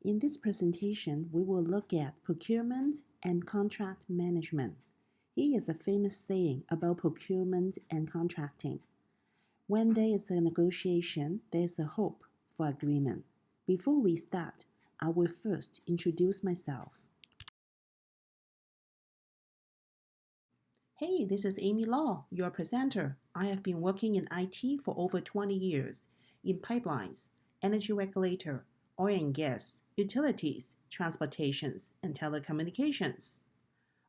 In this presentation, we will look at procurement and contract management. Here is a famous saying about procurement and contracting. When there is a negotiation, there is a hope for agreement. Before we start, I will first introduce myself. Hey, this is Amy Law, your presenter. I have been working in IT for over 20 years in pipelines, energy regulator, oil and gas, utilities, transportations, and telecommunications.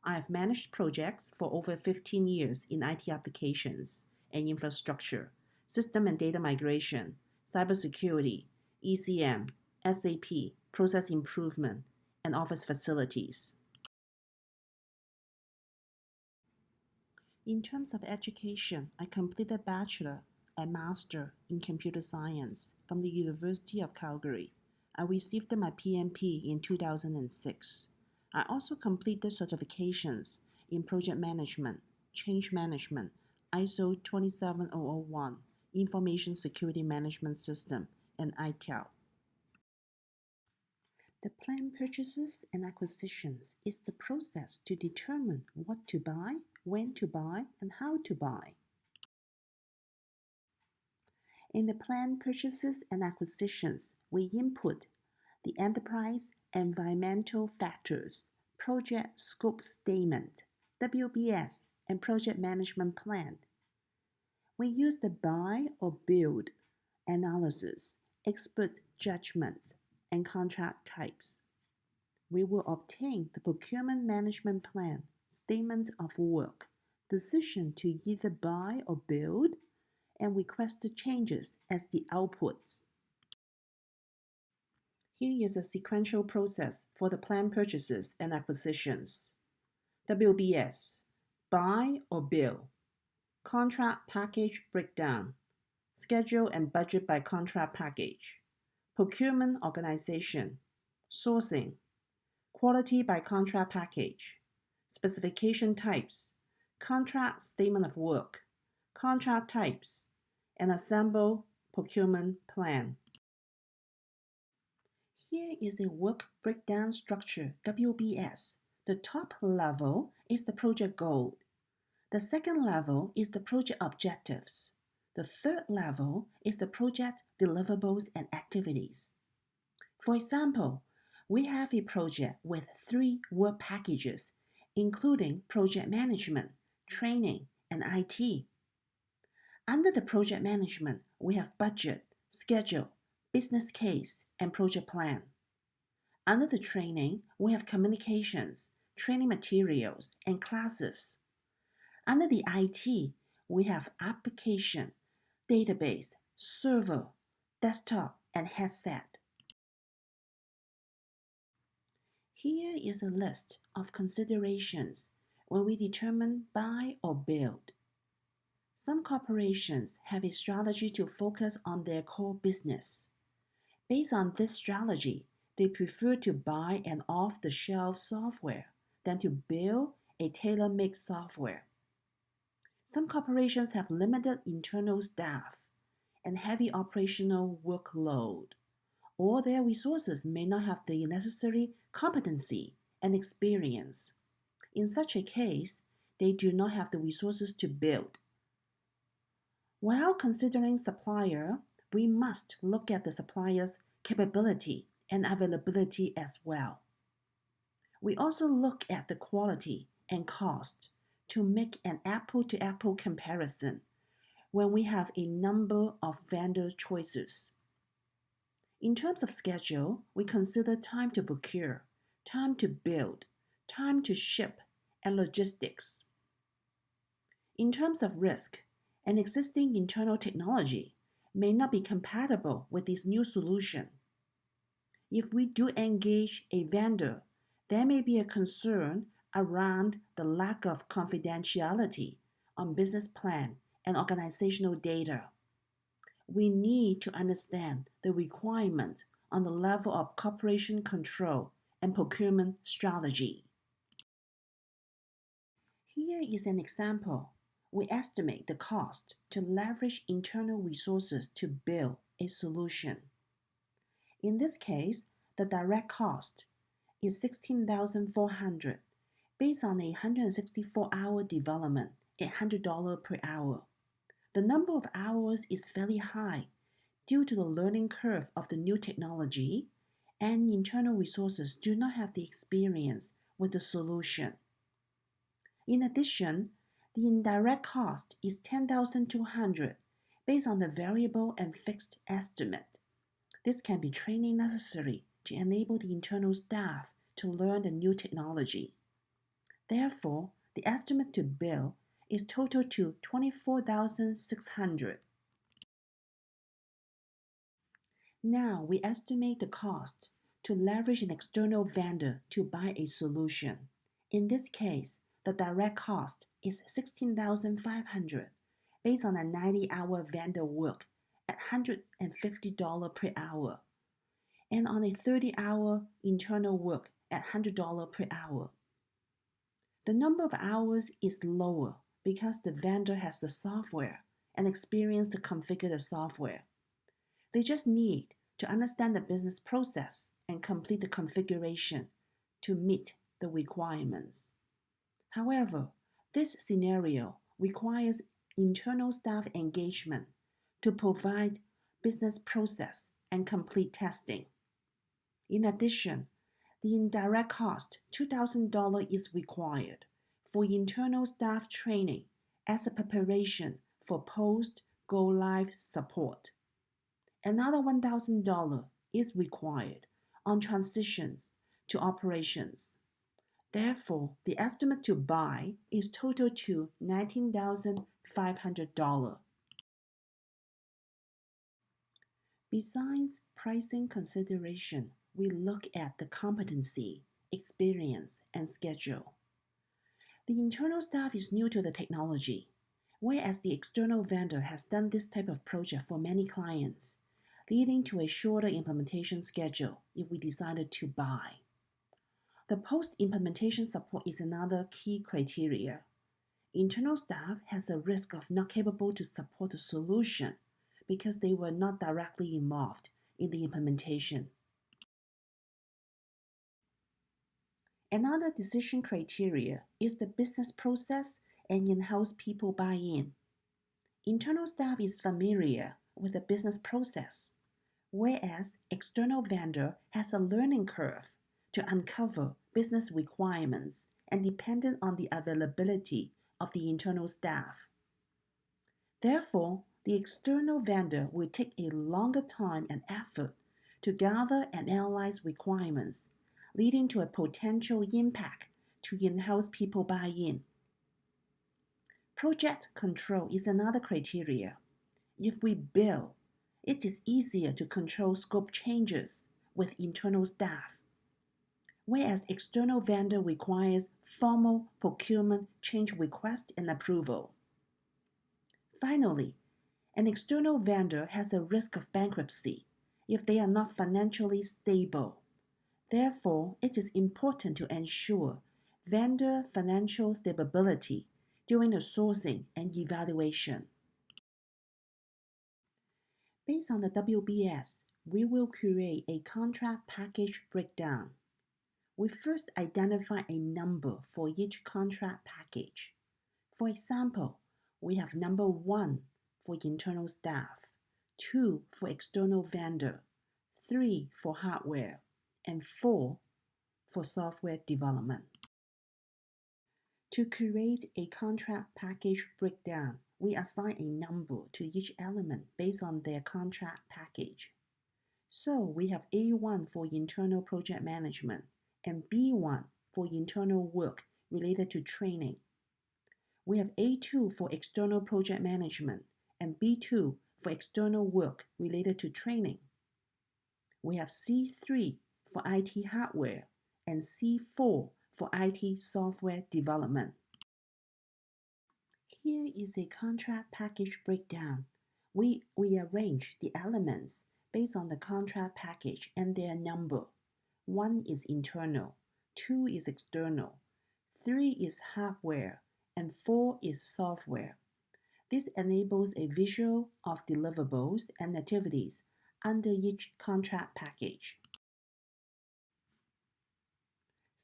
I have managed projects for over 15 years in IT applications and infrastructure, system and data migration, cybersecurity, ECM, SAP, process improvement, and office facilities. In terms of education, I completed bachelor and master in computer science from the University of Calgary. I received my PMP in 2006. I also completed certifications in project management, change management, ISO 27001, Information Security Management System, and ITIL. The planned purchases and acquisitions is the process to determine what to buy, when to buy, and how to buy. In the planned purchases and acquisitions, we input the enterprise environmental factors, project scope statement, WBS, and project management plan. We use the buy or build analysis, expert judgment, and contract types. We will obtain the procurement management plan, statement of work, decision to either buy or build, and request the changes as the outputs. Here is a sequential process for the planned purchases and acquisitions. WBS, buy or bill, contract package breakdown, schedule and budget by contract package, procurement organization, sourcing, quality by contract package, specification types, contract statement of work, contract types, and assemble procurement plan. Here is a work breakdown structure, WBS. The top level is the project goal. The second level is the project objectives. The third level is the project deliverables and activities. For example, we have a project with 3 work packages, including project management, training, and IT. Under the project management, we have budget, schedule, business case, and project plan. Under the training, we have communications, training materials, and classes. Under the IT, we have application, database, server, desktop, and headset. Here is a list of considerations when we determine buy or build. Some corporations have a strategy to focus on their core business. Based on this strategy, they prefer to buy an off-the-shelf software than to build a tailor-made software. Some corporations have limited internal staff and heavy operational workload, or their resources may not have the necessary competency and experience. In such a case, they do not have the resources to build. While considering supplier, we must look at the supplier's capability and availability as well. We also look at the quality and cost to make an apple-to-apple comparison when we have a number of vendor choices. In terms of schedule, we consider time to procure, time to build, time to ship, and logistics. In terms of risk, an existing internal technology may not be compatible with this new solution. If we do engage a vendor, there may be a concern around the lack of confidentiality on business plan and organizational data. We need to understand the requirement on the level of corporation control and procurement strategy. Here is an example. We estimate the cost to leverage internal resources to build a solution. In this case, the direct cost is $16,400 based on a 164-hour development at $100 per hour. The number of hours is fairly high due to the learning curve of the new technology, and internal resources do not have the experience with the solution. In addition, the indirect cost is $10,200 based on the variable and fixed estimate. This can be training necessary to enable the internal staff to learn the new technology. Therefore, the estimate to bill is total to $24,600. Now we estimate the cost to leverage an external vendor to buy a solution. In this case, the direct cost is $16,500 based on a 90-hour vendor work at $150 per hour and on a 30-hour internal work at $100 per hour. The number of hours is lower because the vendor has the software and experience to configure the software. They just need to understand the business process and complete the configuration to meet the requirements. However, this scenario requires internal staff engagement to provide business process and complete testing. In addition, the indirect cost, $2,000, is required for internal staff training as a preparation for post-go-live support. Another $1,000 is required on transitions to operations. Therefore, the estimate to buy is total to $19,500. Besides pricing consideration, we look at the competency, experience, and schedule. The internal staff is new to the technology, whereas the external vendor has done this type of project for many clients, leading to a shorter implementation schedule if we decided to buy. The post-implementation support is another key criteria. Internal staff has a risk of not capable to support the solution because they were not directly involved in the implementation. Another decision criteria is the business process and in-house people buy-in. Internal staff is familiar with the business process, whereas external vendor has a learning curve to uncover business requirements and dependent on the availability of the internal staff. Therefore, the external vendor will take a longer time and effort to gather and analyze requirements, leading to a potential impact to in-house people buy-in. Project control is another criteria. If we bill, it is easier to control scope changes with internal staff, whereas external vendor requires formal procurement change request and approval. Finally, an external vendor has a risk of bankruptcy if they are not financially stable. Therefore, it is important to ensure vendor financial stability during the sourcing and evaluation. Based on the WBS, we will create a contract package breakdown. We first identify a number for each contract package. For example, we have number 1 for internal staff, 2 for external vendor, 3 for hardware, and 4 for software development. To create a contract package breakdown, we assign a number to each element based on their contract package. So we have A1 for internal project management and B1 for internal work related to training. We have A2 for external project management and B2 for external work related to training. We have C3 for IT hardware and C4 for IT software development. Here is a contract package breakdown. We arrange the elements based on the contract package and their number. 1 is internal, 2 is external, 3 is hardware, and 4 is software. This enables a visual of deliverables and activities under each contract package.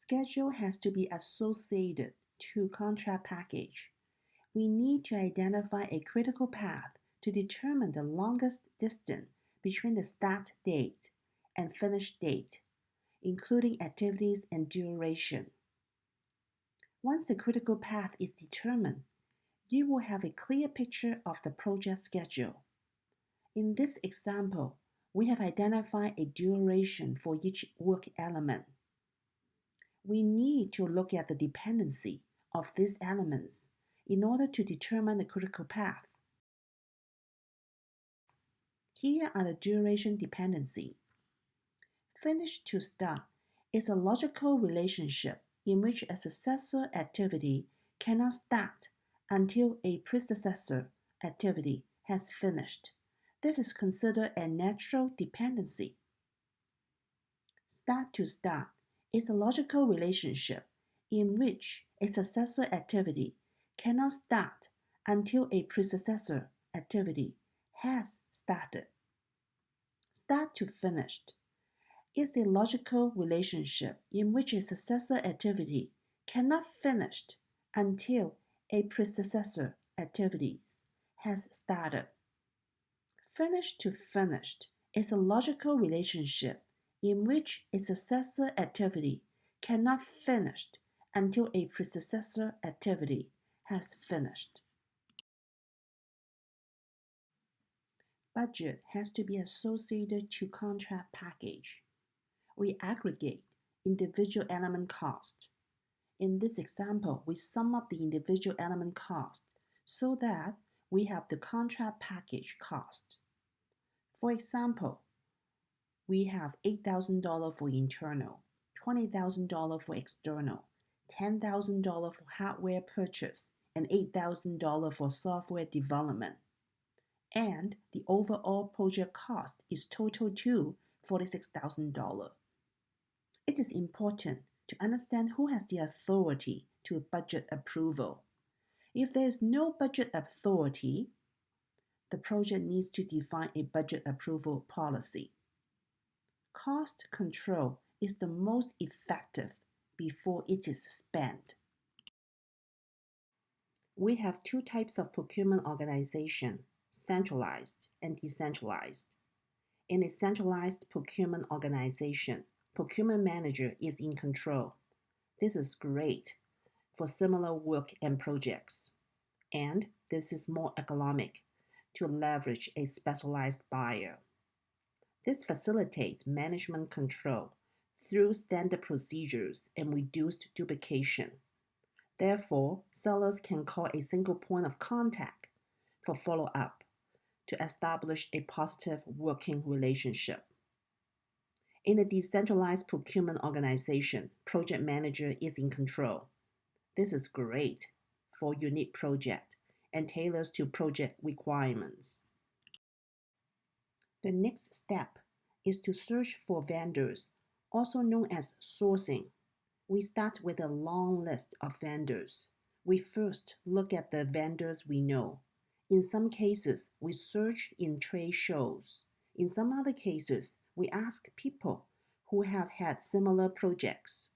Schedule has to be associated to contract package. We need to identify a critical path to determine the longest distance between the start date and finish date, including activities and duration. Once the critical path is determined, you will have a clear picture of the project schedule. In this example, we have identified a duration for each work element. We need to look at the dependency of these elements in order to determine the critical path. Here are the duration dependency. Finish to start is a logical relationship in which a successor activity cannot start until a predecessor activity has finished. This is considered a natural dependency. Start to start is a logical relationship in which a successor activity cannot start until a predecessor activity has started. Start to finished is a logical relationship in which a successor activity cannot finish until a predecessor activity has started. Finish to finished is a logical relationship in which a successor activity cannot finish until a predecessor activity has finished. Budget has to be associated to contract package. We aggregate individual element cost. In this example, we sum up the individual element cost so that we have the contract package cost. For example, we have $8,000 for internal, $20,000 for external, $10,000 for hardware purchase, and $8,000 for software development. And the overall project cost is total to $46,000. It is important to understand who has the authority to budget approval. If there is no budget authority, the project needs to define a budget approval policy. Cost control is the most effective before it is spent. We have two types of procurement organization, centralized and decentralized. In a centralized procurement organization, procurement manager is in control. This is great for similar work and projects. And this is more economic to leverage a specialized buyer. This facilitates management control through standard procedures and reduced duplication. Therefore, sellers can call a single point of contact for follow-up to establish a positive working relationship. In a decentralized procurement organization, project manager is in control. This is great for unique project and tailors to project requirements. The next step is to search for vendors, also known as sourcing. We start with a long list of vendors. We first look at the vendors we know. In some cases, we search in trade shows. In some other cases, we ask people who have had similar projects.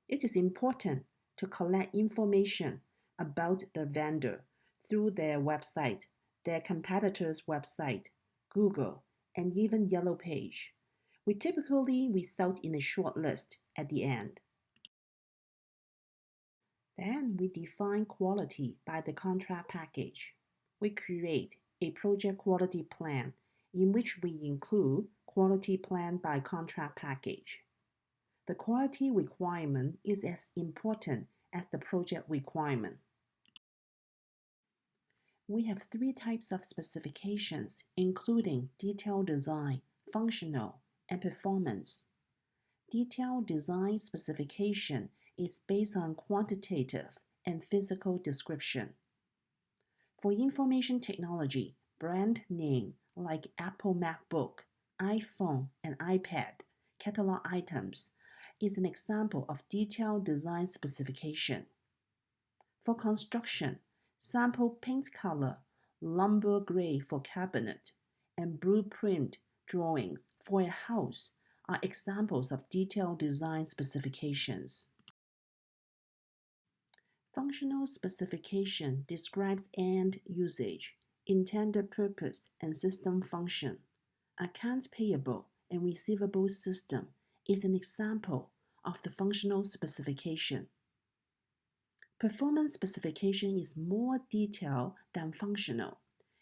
It is important to collect information about the vendor through their website, their competitor's website, Google, and even Yellow Page. We typically result in a short list at the end. Then we define quality by the contract package. We create a project quality plan in which we include quality plan by contract package. The quality requirement is as important as the project requirement. We have three types of specifications, including detailed design, functional, and performance. Detailed design specification is based on quantitative and physical description. For information technology, brand name like Apple MacBook, iPhone, and iPad, catalog items is an example of detailed design specification. For construction, sample paint color, lumber grade for cabinet, and blueprint drawings for a house are examples of detailed design specifications. Functional specification describes end usage, intended purpose, and system function. Accounts payable and receivable system is an example of the functional specification. Performance specification is more detailed than functional.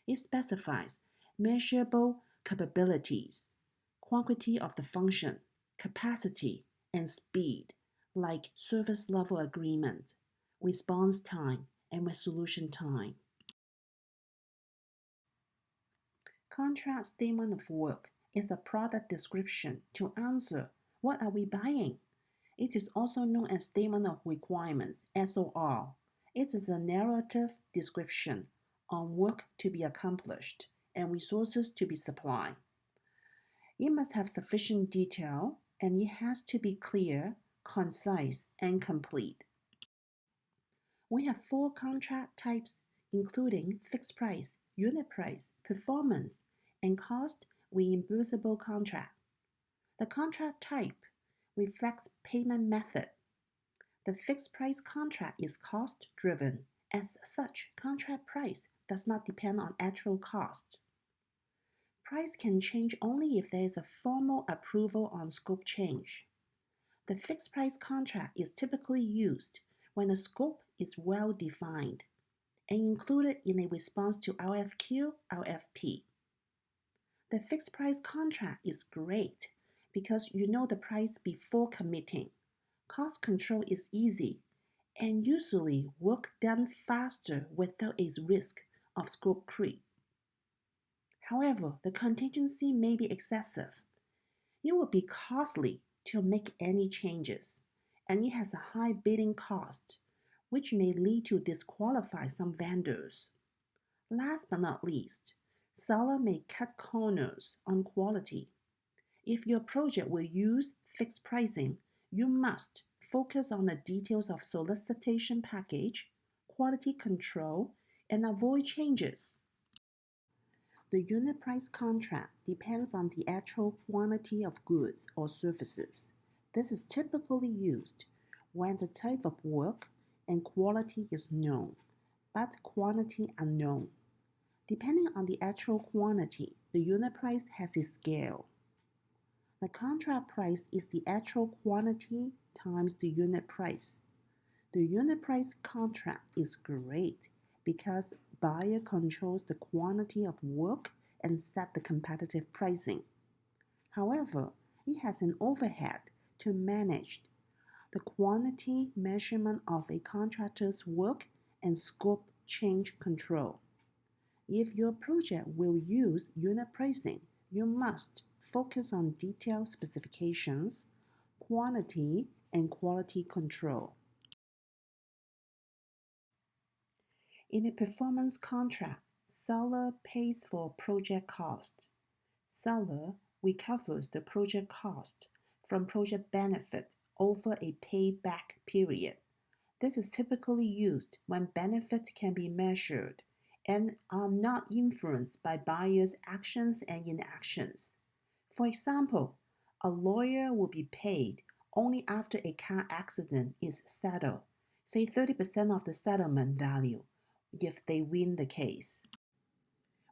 It specifies measurable capabilities, quantity of the function, capacity, and speed, like service level agreement, response time, and resolution time. Contract statement of work is a product description to answer what are we buying? It is also known as Statement of Requirements, SOR. It is a narrative description on work to be accomplished and resources to be supplied. It must have sufficient detail and it has to be clear, concise, and complete. We have 4 contract types, including fixed price, unit price, performance, and cost reimbursable contract. The contract type reflects payment method. The fixed price contract is cost driven. As such, contract price does not depend on actual cost. Price can change only if there is a formal approval on scope change. The fixed price contract is typically used when the scope is well defined and included in a response to RFQ, RFP. The fixed price contract is great because you know the price before committing. Cost control is easy and usually work done faster without a risk of scope creep. However, the contingency may be excessive. It will be costly to make any changes, and it has a high bidding cost, which may lead to disqualify some vendors. Last but not least, seller may cut corners on quality. If your project will use fixed pricing, you must focus on the details of solicitation package, quality control, and avoid changes. The unit price contract depends on the actual quantity of goods or services. This is typically used when the type of work and quality is known, but quantity unknown. Depending on the actual quantity, the unit price has a scale. The contract price is the actual quantity times the unit price. The unit price contract is great because buyer controls the quantity of work and set the competitive pricing. However, it has an overhead to manage the quantity measurement of a contractor's work and scope change control. If your project will use unit pricing, you must focus on detailed specifications, quantity, and quality control. In a performance contract, seller pays for project cost. Seller recovers the project cost from project benefit over a payback period. This is typically used when benefits can be measured and are not influenced by buyer's actions and inactions. For example, a lawyer will be paid only after a car accident is settled, say 30% of the settlement value, if they win the case.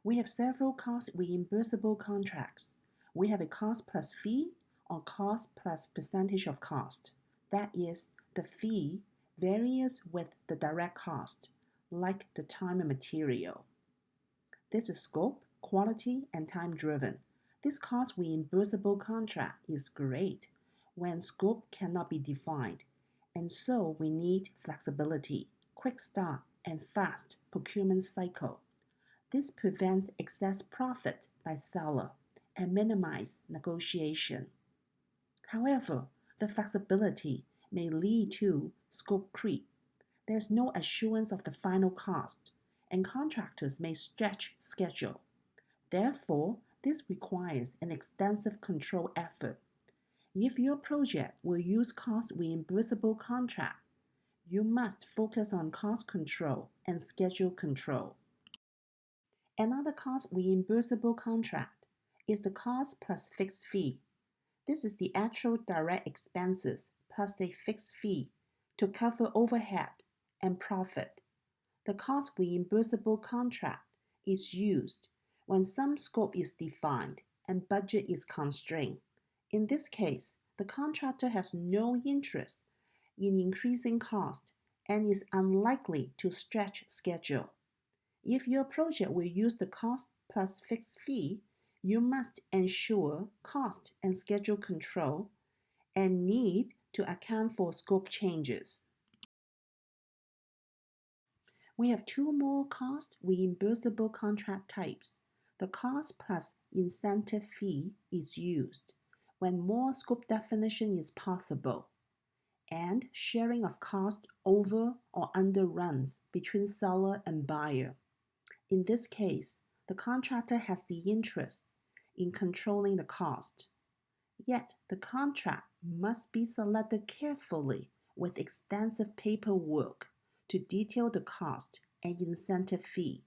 We have several cost reimbursable contracts. We have a cost plus fee or cost plus percentage of cost. That is, the fee varies with the direct cost, like the time and material. This is scope, quality, and time driven. This cost reimbursable contract is great when scope cannot be defined, and so we need flexibility, quick start, and fast procurement cycle. This prevents excess profit by seller and minimizes negotiation. However, the flexibility may lead to scope creep. There's no assurance of the final cost, and contractors may stretch schedule. Therefore, this requires an extensive control effort. If your project will use cost reimbursable contract, you must focus on cost control and schedule control. Another cost reimbursable contract is the cost plus fixed fee. This is the actual direct expenses plus a fixed fee to cover overhead and profit. The cost reimbursable contract is used when some scope is defined and budget is constrained. In this case, the contractor has no interest in increasing cost and is unlikely to stretch schedule. If your project will use the cost plus fixed fee, you must ensure cost and schedule control and need to account for scope changes. We have two more cost reimbursable contract types. The cost plus incentive fee is used when more scope definition is possible, and sharing of cost over or under runs between seller and buyer. In this case, the contractor has the interest in controlling the cost. Yet the contract must be selected carefully with extensive paperwork to detail the cost and incentive fee.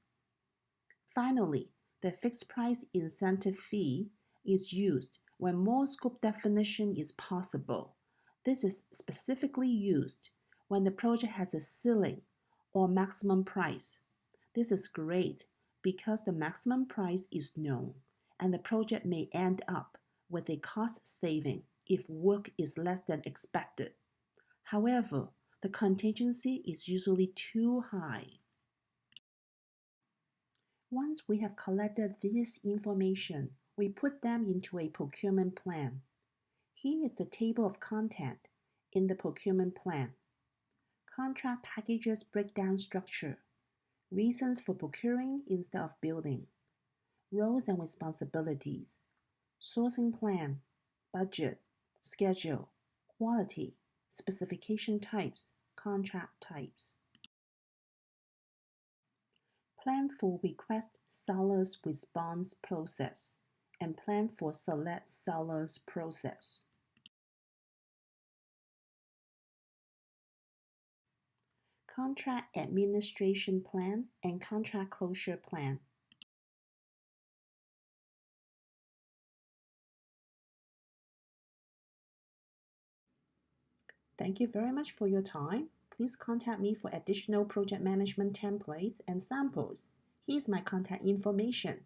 Finally, the fixed price incentive fee is used when more scope definition is possible. This is specifically used when the project has a ceiling or maximum price. This is great because the maximum price is known and the project may end up with a cost saving if work is less than expected. However, the contingency is usually too high. Once we have collected this information, we put them into a procurement plan. Here is the table of content in the procurement plan. Contract packages breakdown structure. Reasons for procuring instead of building. Roles and responsibilities. Sourcing plan. Budget. Schedule. Quality. Specification types. Contract types. Plan for request seller's response process and plan for select seller's process. Contract administration plan and contract closure plan. Thank you very much for your time. Please contact me for additional project management templates and samples. Here's my contact information.